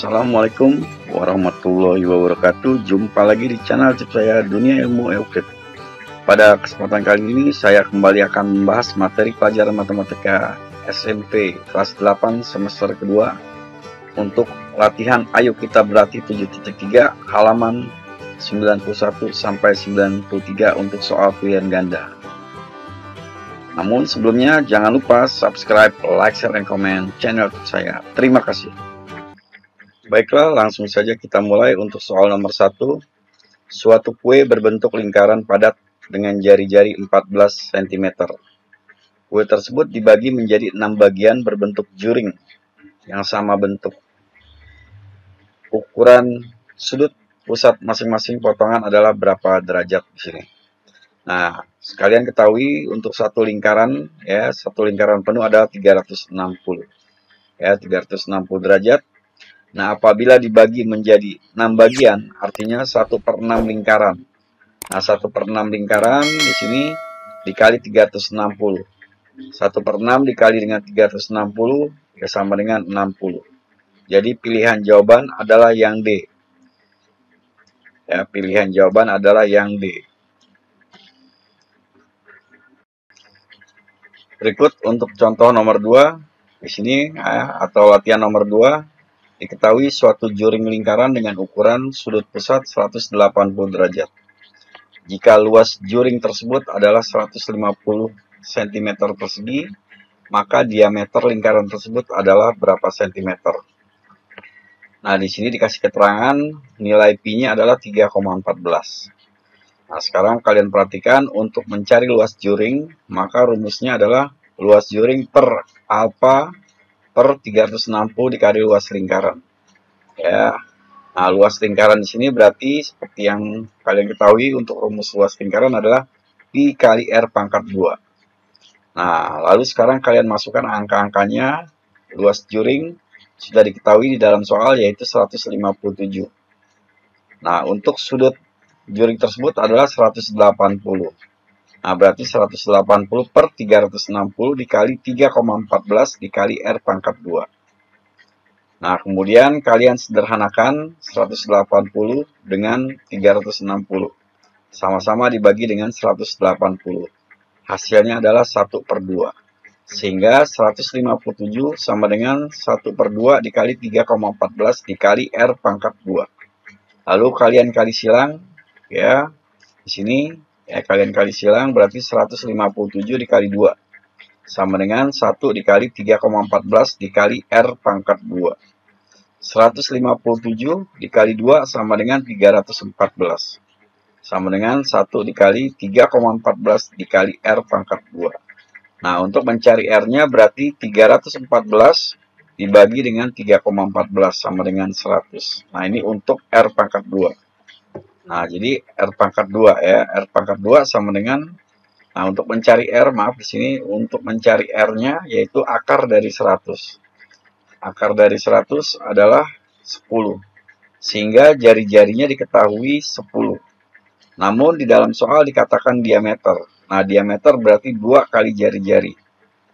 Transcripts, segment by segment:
Assalamualaikum warahmatullahi wabarakatuh. Jumpa lagi di channel YouTube saya, Dunia Ilmu Euclid. Pada kesempatan kali ini saya kembali akan membahas materi pelajaran matematika SMP kelas 8 semester kedua untuk latihan Ayo Kita Berlatih 7.3 halaman 91 sampai 93 untuk soal pilihan ganda. Namun sebelumnya jangan lupa subscribe, like, share, dan komen channel saya. Terima kasih. Baiklah, langsung saja kita mulai untuk soal nomor 1. Suatu kue berbentuk lingkaran padat dengan jari-jari 14 cm. Kue tersebut dibagi menjadi 6 bagian berbentuk juring yang sama bentuk. Ukuran sudut pusat masing-masing potongan adalah berapa derajat di sini. Nah, sekalian ketahui untuk satu lingkaran penuh adalah 360. 360 derajat. Nah, apabila dibagi menjadi 6 bagian, artinya 1/6 lingkaran. Nah, 1/6 lingkaran di sini dikali 360. 1/6 dikali dengan 360 ya sama dengan 60. Jadi pilihan jawaban adalah yang D. Ya, pilihan jawaban adalah yang D. Berikut untuk contoh nomor 2 di sini atau latihan nomor 2. Diketahui suatu juring lingkaran dengan ukuran sudut pusat 180 derajat. Jika luas juring tersebut adalah 150 cm persegi, maka diameter lingkaran tersebut adalah berapa cm? Nah, di sini dikasih keterangan nilai pi-nya adalah 3,14. Nah, sekarang kalian perhatikan untuk mencari luas juring, maka rumusnya adalah luas juring per alfa per 360 dikali luas lingkaran. Ya. Nah, luas lingkaran di sini berarti seperti yang kalian ketahui untuk rumus luas lingkaran adalah pi kali r pangkat 2. Nah, lalu sekarang kalian masukkan angka-angkanya. Luas juring sudah diketahui di dalam soal yaitu 157. Nah, untuk sudut juring tersebut adalah 180. Nah, berarti 180 per 360 dikali 3,14 dikali R pangkat 2. Nah, kemudian kalian sederhanakan 180 dengan 360. Sama-sama dibagi dengan 180. Hasilnya adalah 1/2. Sehingga 157 sama dengan 1/2 dikali 3,14 dikali R pangkat 2. Lalu kalian kali silang, ya. Di sini ya kalian kali silang berarti 157 dikali 2 sama dengan 1 dikali 3,14 dikali R pangkat 2. 157 dikali 2 sama dengan 314. Sama dengan 1 dikali 3,14 dikali R pangkat 2. Nah, untuk mencari R-nya berarti 314 dibagi dengan 3,14 sama dengan 100. Nah, ini untuk R pangkat 2. Nah, jadi R pangkat 2 ya. R pangkat 2 sama dengan, nah untuk mencari R, maaf di sini untuk mencari R-nya yaitu akar dari 100. Akar dari 100 adalah 10. Sehingga jari-jarinya diketahui 10. Namun di dalam soal dikatakan diameter. Nah, diameter berarti 2 kali jari-jari.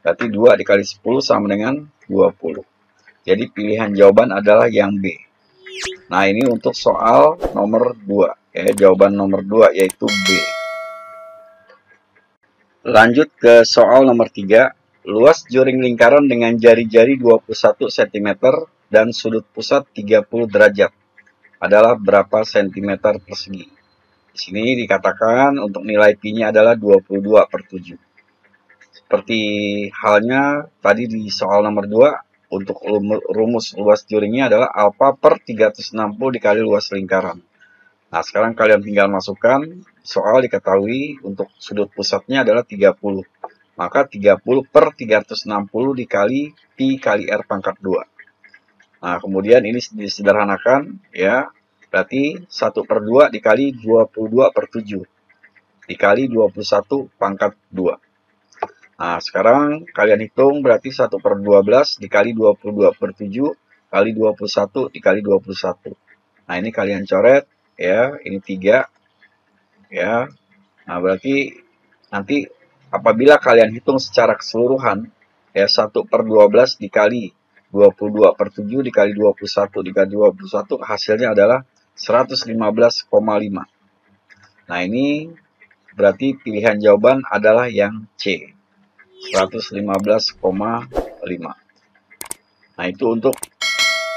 Berarti 2 dikali 10 sama dengan 20. Jadi pilihan jawaban adalah yang B. Nah, ini untuk soal nomor 2. Ya, jawaban nomor 2 yaitu B. Lanjut ke soal nomor 3. Luas juring lingkaran dengan jari-jari 21 cm dan sudut pusat 30 derajat adalah berapa cm persegi? Di sini dikatakan untuk nilai pi-nya adalah 22/7. Seperti halnya tadi di soal nomor 2, untuk rumus luas juringnya adalah alfa per 360 dikali luas lingkaran. Nah, sekarang kalian tinggal masukkan, soal diketahui untuk sudut pusatnya adalah 30. Maka 30 per 360 dikali pi kali R pangkat 2. Nah, kemudian ini disederhanakan, ya. Berarti 1/2 dikali 22/7. Dikali 21 pangkat 2. Nah, sekarang kalian hitung berarti 1/12 dikali 22/7 kali 21 dikali 21. Nah, ini kalian coret, ya. Ini 3. Ya. Nah, berarti nanti apabila kalian hitung secara keseluruhan, ya 1/12 dikali 22/7 dikali 21 dikali 21 hasilnya adalah 115,5. Nah, ini berarti pilihan jawaban adalah yang C, 115,5. Nah, itu untuk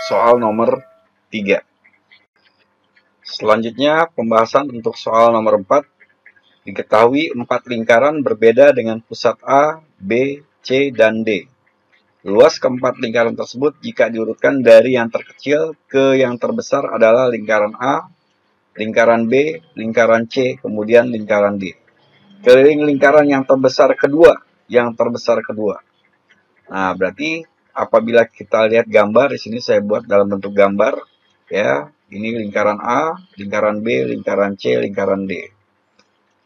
soal nomor 3. Selanjutnya, pembahasan untuk soal nomor 4. Diketahui 4 lingkaran berbeda dengan pusat A, B, C, dan D. Luas keempat lingkaran tersebut jika diurutkan dari yang terkecil ke yang terbesar adalah lingkaran A, lingkaran B, lingkaran C, kemudian lingkaran D. Keliling lingkaran yang terbesar kedua, Nah, berarti apabila kita lihat gambar, di sini saya buat dalam bentuk gambar, ya. Ini lingkaran A, lingkaran B, lingkaran C, lingkaran D.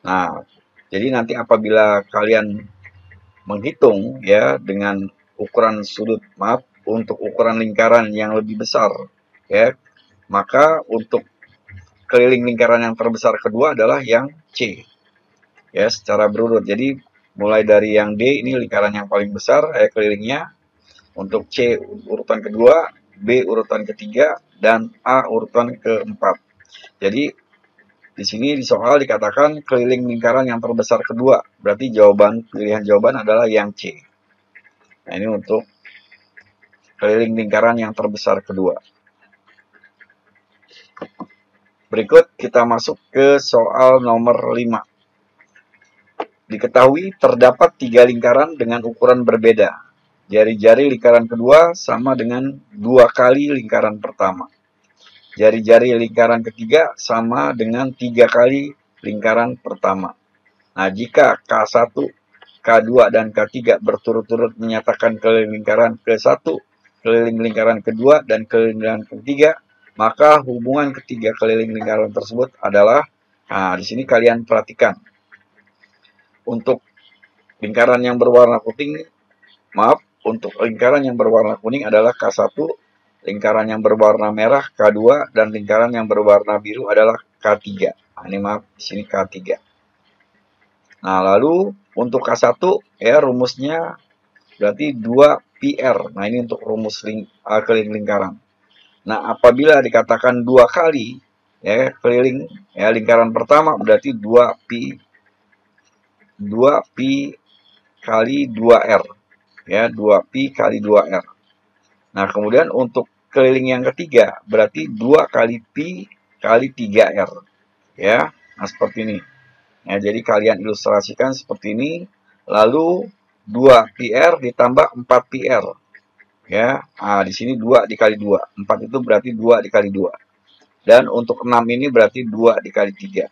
Nah, jadi nanti apabila kalian menghitung ya dengan ukuran sudut, untuk ukuran lingkaran yang lebih besar, ya, maka untuk keliling lingkaran yang terbesar kedua adalah yang C, ya, secara berurut. Jadi mulai dari yang D ini lingkaran yang paling besar kelilingnya, untuk C urutan kedua, B urutan ketiga, dan A urutan keempat. Jadi di sini di soal dikatakan keliling lingkaran yang terbesar kedua, berarti pilihan jawaban adalah yang C. Nah, ini untuk keliling lingkaran yang terbesar kedua. Berikut kita masuk ke soal nomor 5. Diketahui terdapat 3 lingkaran dengan ukuran berbeda. Jari-jari lingkaran kedua sama dengan 2 kali lingkaran pertama. Jari-jari lingkaran ketiga sama dengan 3 kali lingkaran pertama. Nah, jika K1, K2, dan K3 berturut-turut menyatakan keliling lingkaran ke-1, keliling lingkaran kedua, dan keliling lingkaran ketiga, maka hubungan ketiga keliling lingkaran tersebut adalah, nah, di sini kalian perhatikan. Untuk lingkaran yang berwarna kuning, untuk lingkaran yang berwarna kuning adalah K1, lingkaran yang berwarna merah K2, dan lingkaran yang berwarna biru adalah K3. Nah, ini di sini K3. Nah, lalu untuk K1 ya rumusnya berarti 2πr. Nah, ini untuk rumus keliling lingkaran. Nah, apabila dikatakan 2 kali ya keliling ya lingkaran pertama berarti 2pi kali 2r. Ya, 2pi kali 2r. Nah, kemudian untuk keliling yang ketiga berarti 2 kali pi kali 3r. Ya. Nah, seperti ini. Ya, jadi kalian ilustrasikan seperti ini. Lalu 2πr ditambah 4πr. Ya, nah, di sini 2 dikali 2. 4 itu berarti 2 dikali 2. Dan untuk 6 ini berarti 2 dikali 3.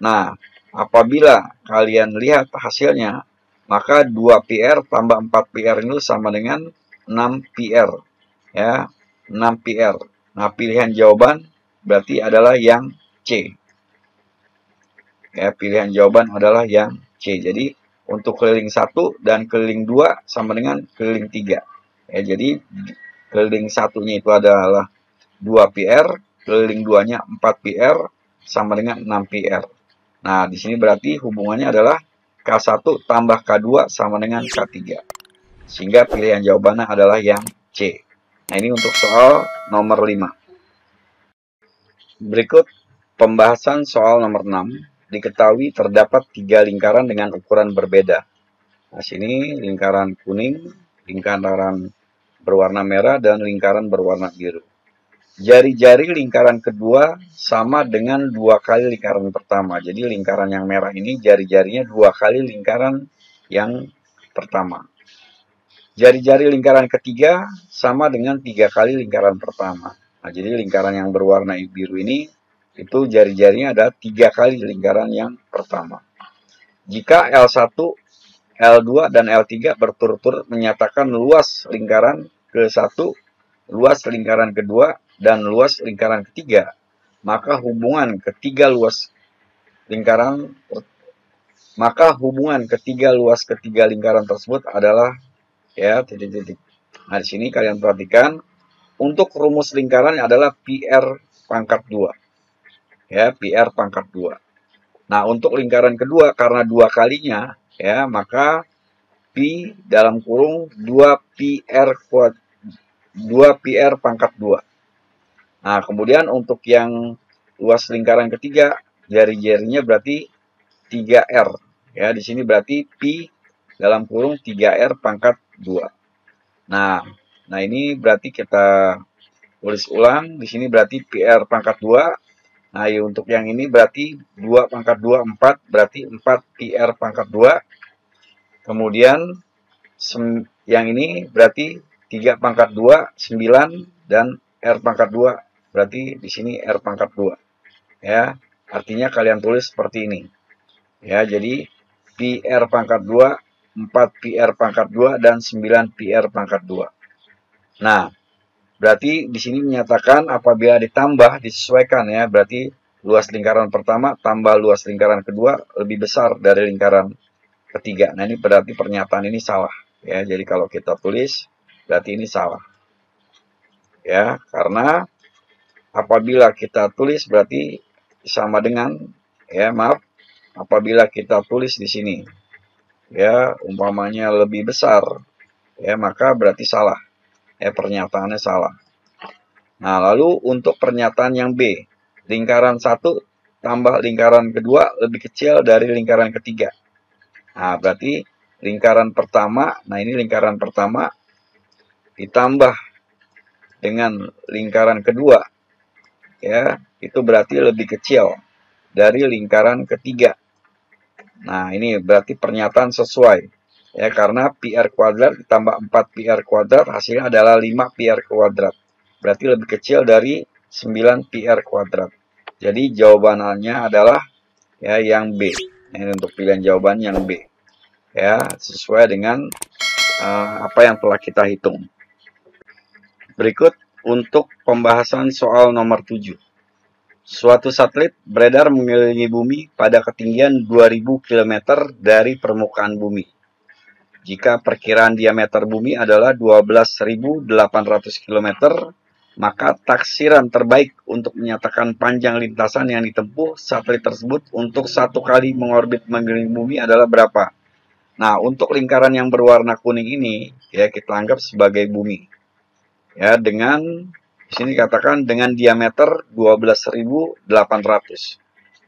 Nah, apabila kalian lihat hasilnya, maka 2πr tambah 4πr itu sama dengan 6πr. Ya, 6πr. Nah, pilihan jawaban berarti adalah yang C. Ya, pilihan jawaban adalah yang C. Jadi, untuk keliling 1 dan keliling 2 sama dengan keliling 3. Ya, jadi keliling satunya itu adalah 2πr, keliling 2-nya 4πr sama dengan 6πr. Nah, di sini berarti hubungannya adalah K1 tambah K2 sama dengan K3. Sehingga pilihan jawabannya adalah yang C. Nah, ini untuk soal nomor 5. Berikut pembahasan soal nomor 6. Diketahui terdapat 3 lingkaran dengan ukuran berbeda. Nah, sini lingkaran kuning, lingkaran berwarna merah, dan lingkaran berwarna biru. Jari-jari lingkaran kedua sama dengan 2 kali lingkaran pertama. Jadi lingkaran yang merah ini jari-jarinya 2 kali lingkaran yang pertama. Jari-jari lingkaran ketiga sama dengan 3 kali lingkaran pertama. Nah, jadi lingkaran yang berwarna biru ini itu jari-jarinya ada 3 kali lingkaran yang pertama. Jika L1, L2, dan L3 berturut-turut menyatakan luas lingkaran ke-1, luas lingkaran kedua, dan luas lingkaran ketiga, maka hubungan ketiga luas ketiga lingkaran tersebut adalah ya titik-titik. Nah, di sini kalian perhatikan untuk rumus lingkaran adalah PR pangkat 2. Ya, PR pangkat 2. Nah, untuk lingkaran kedua karena 2 kalinya ya, maka pi dalam kurung 2πr 2 pi R pangkat 2. Nah, kemudian untuk yang luas lingkaran ketiga, jari-jarinya berarti 3R. Ya, di sini berarti pi dalam kurung 3R pangkat 2. Nah, ini berarti kita tulis ulang. Di sini berarti pi R pangkat 2. Nah, untuk yang ini berarti 2 pangkat 2, 4. Berarti 4 pi R pangkat 2. Kemudian yang ini berarti 3 pangkat 2, 9. Dan R pangkat 2. Berarti di sini R pangkat 2. Ya, artinya kalian tulis seperti ini. Ya, jadi pi R pangkat 2, 4 pi R pangkat 2, dan 9 pi R pangkat 2. Nah, berarti di sini menyatakan apabila ditambah, disesuaikan ya, berarti luas lingkaran pertama tambah luas lingkaran kedua lebih besar dari lingkaran ketiga. Nah, ini berarti pernyataan ini salah. Ya, jadi kalau kita tulis, berarti ini salah. Ya, karena apabila kita tulis berarti sama dengan, ya maaf, apabila kita tulis di sini, ya umpamanya lebih besar, ya maka berarti salah. Ya, pernyataannya salah. Nah, lalu untuk pernyataan yang B, lingkaran 1 tambah lingkaran kedua lebih kecil dari lingkaran ketiga. Nah, berarti lingkaran pertama, nah ini lingkaran pertama ditambah dengan lingkaran kedua, ya itu berarti lebih kecil dari lingkaran ketiga. Nah, ini berarti pernyataan sesuai. Ya, karena pi R kuadrat ditambah 4 pi R kuadrat hasilnya adalah 5 pi R kuadrat. Berarti lebih kecil dari 9 pi R kuadrat. Jadi jawabannya adalah ya yang B. Ini untuk pilihan jawaban yang B. Ya, sesuai dengan apa yang telah kita hitung. Berikut untuk pembahasan soal nomor 7. Suatu satelit beredar mengelilingi bumi pada ketinggian 2000 km dari permukaan bumi. Jika perkiraan diameter bumi adalah 12.800 km, maka taksiran terbaik untuk menyatakan panjang lintasan yang ditempuh satelit tersebut untuk satu kali mengorbit mengelilingi bumi adalah berapa? Nah, untuk lingkaran yang berwarna kuning ini, ya kita anggap sebagai bumi. Ya, dengan di sini katakan dengan diameter 12.800.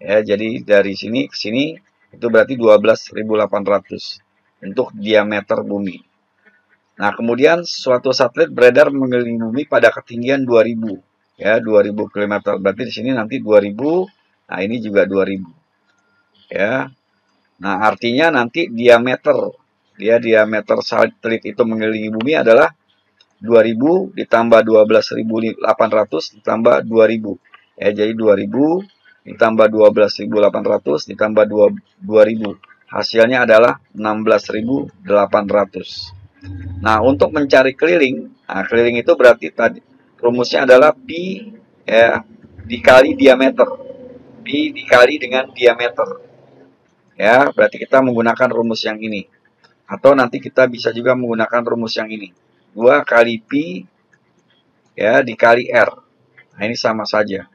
Ya, jadi dari sini ke sini itu berarti 12.800 untuk diameter bumi. Nah, kemudian suatu satelit beredar mengelilingi bumi pada ketinggian 2000. Ya, 2000 km. Berarti di sini nanti 2000. Nah, ini juga 2000. Ya. Nah, artinya nanti diameter satelit itu mengelilingi bumi adalah 2000 ditambah 12.800 ditambah 2000. Ya, jadi 2000 ditambah 12.800 ditambah 2000. Hasilnya adalah 16.800. Nah, untuk mencari keliling, nah keliling itu berarti tadi rumusnya adalah pi ya dikali diameter. Pi dikali dengan diameter. Ya, berarti kita menggunakan rumus yang ini. Atau nanti kita bisa juga menggunakan rumus yang ini. 2 kali pi ya dikali R. Nah, ini sama saja.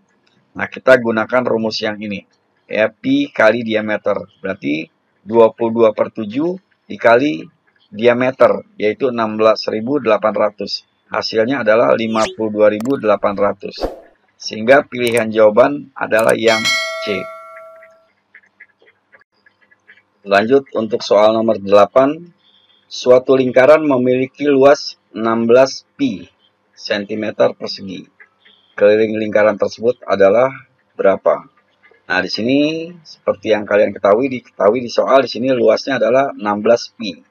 Nah, kita gunakan rumus yang ini. Ya, pi kali diameter. Berarti 22/7 dikali diameter, yaitu 16.800. Hasilnya adalah 52.800. Sehingga pilihan jawaban adalah yang C. Lanjut untuk soal nomor 8. Suatu lingkaran memiliki luas 16 pi cm persegi. Keliling lingkaran tersebut adalah berapa? Nah, di sini seperti yang kalian ketahui di soal di sini luasnya adalah 16 pi.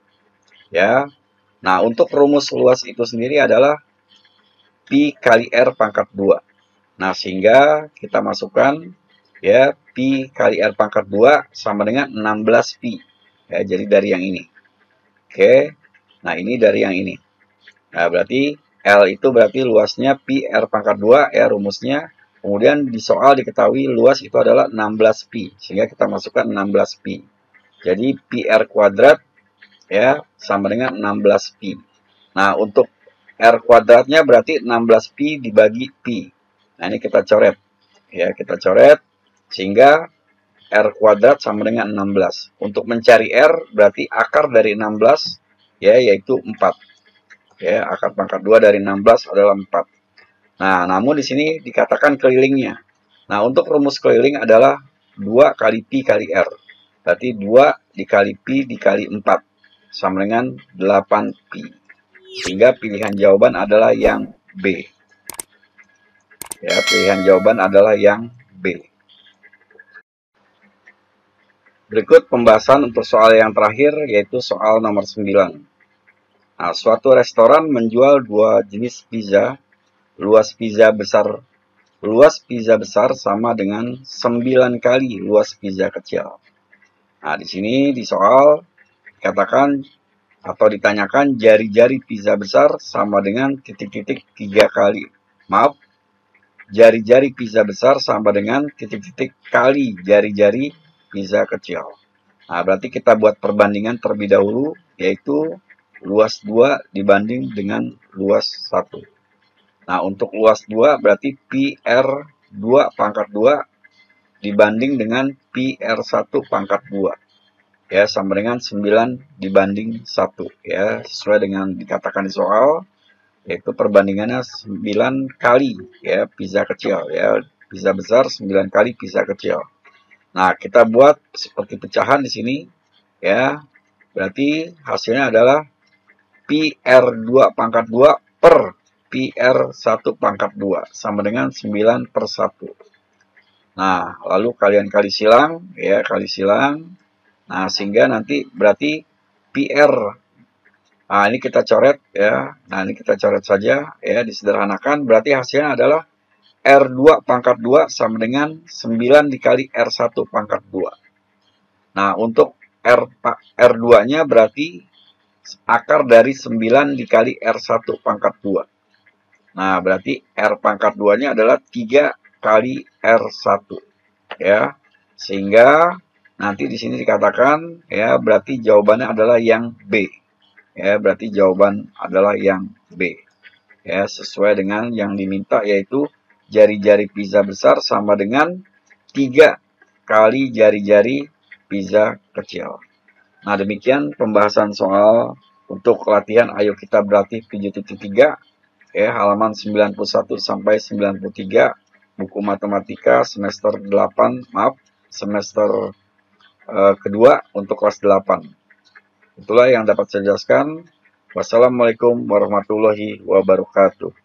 Ya. Nah, untuk rumus luas itu sendiri adalah pi kali R pangkat 2. Nah, sehingga kita masukkan ya pi kali R pangkat 2 sama dengan 16 pi. Ya, jadi dari yang ini. Oke. Nah, ini dari yang ini. Nah, berarti L itu berarti luasnya pi R pangkat 2 ya rumusnya. Kemudian di soal diketahui luas itu adalah 16 pi. Sehingga kita masukkan 16 pi. Jadi pi R kuadrat ya sama dengan 16 pi. Nah, untuk R kuadratnya berarti 16 pi dibagi pi. Nah, ini kita coret. Ya, kita coret sehingga R kuadrat sama dengan 16. Untuk mencari R berarti akar dari 16 ya yaitu 4. Ya, akar pangkat 2 dari 16 adalah 4. Nah, namun di sini dikatakan kelilingnya. Nah, untuk rumus keliling adalah 2 kali Pi kali R. Berarti 2 dikali Pi dikali 4 sama dengan 8 Pi. Sehingga pilihan jawaban adalah yang B. Ya, pilihan jawaban adalah yang B. Berikut pembahasan untuk soal yang terakhir, yaitu soal nomor 9. Nah, suatu restoran menjual 2 jenis pizza. Luas pizza besar sama dengan 9 kali luas pizza kecil. Nah, di sini di soal katakan atau ditanyakan jari-jari pizza besar sama dengan titik-titik 3 kali. Maaf, jari-jari pizza besar sama dengan titik-titik kali jari-jari pizza kecil. Nah, berarti kita buat perbandingan terlebih dahulu, yaitu luas 2 dibanding dengan luas 1. Nah, untuk luas 2 berarti Pi R 2 pangkat 2 dibanding dengan Pi R1 pangkat 2. Ya, sama dengan 9 dibanding 1. Ya, sesuai dengan dikatakan di soal, yaitu perbandingannya 9 kali ya pizza kecil. Ya, pizza besar 9 kali pizza kecil. Nah, kita buat seperti pecahan di sini. Ya, berarti hasilnya adalah Pi R2 pangkat 2 per Pi R1 pangkat 2 sama dengan 9 per 1. Nah, lalu kalian kali silang, ya, kali silang. Nah, sehingga nanti berarti Pi R. Nah, ini kita coret, ya. Nah, ini kita coret saja, ya, disederhanakan. Berarti hasilnya adalah R2 pangkat 2 sama dengan 9 dikali R1 pangkat 2. Nah, untuk R2-nya berarti akar dari 9 dikali R1 pangkat 2. Nah, berarti R pangkat 2-nya adalah 3 kali R1. Ya, sehingga nanti di sini dikatakan, ya, berarti jawabannya adalah yang B. Ya, berarti jawaban adalah yang B. Ya, sesuai dengan yang diminta, yaitu jari-jari pizza besar sama dengan 3 kali jari-jari pizza kecil. Nah, demikian pembahasan soal untuk latihan Ayo Kita Berlatih 7.3, ya, halaman 91 sampai 93, buku matematika semester 8, semester kedua untuk kelas 8. Itulah yang dapat saya jelaskan. Wassalamualaikum warahmatullahi wabarakatuh.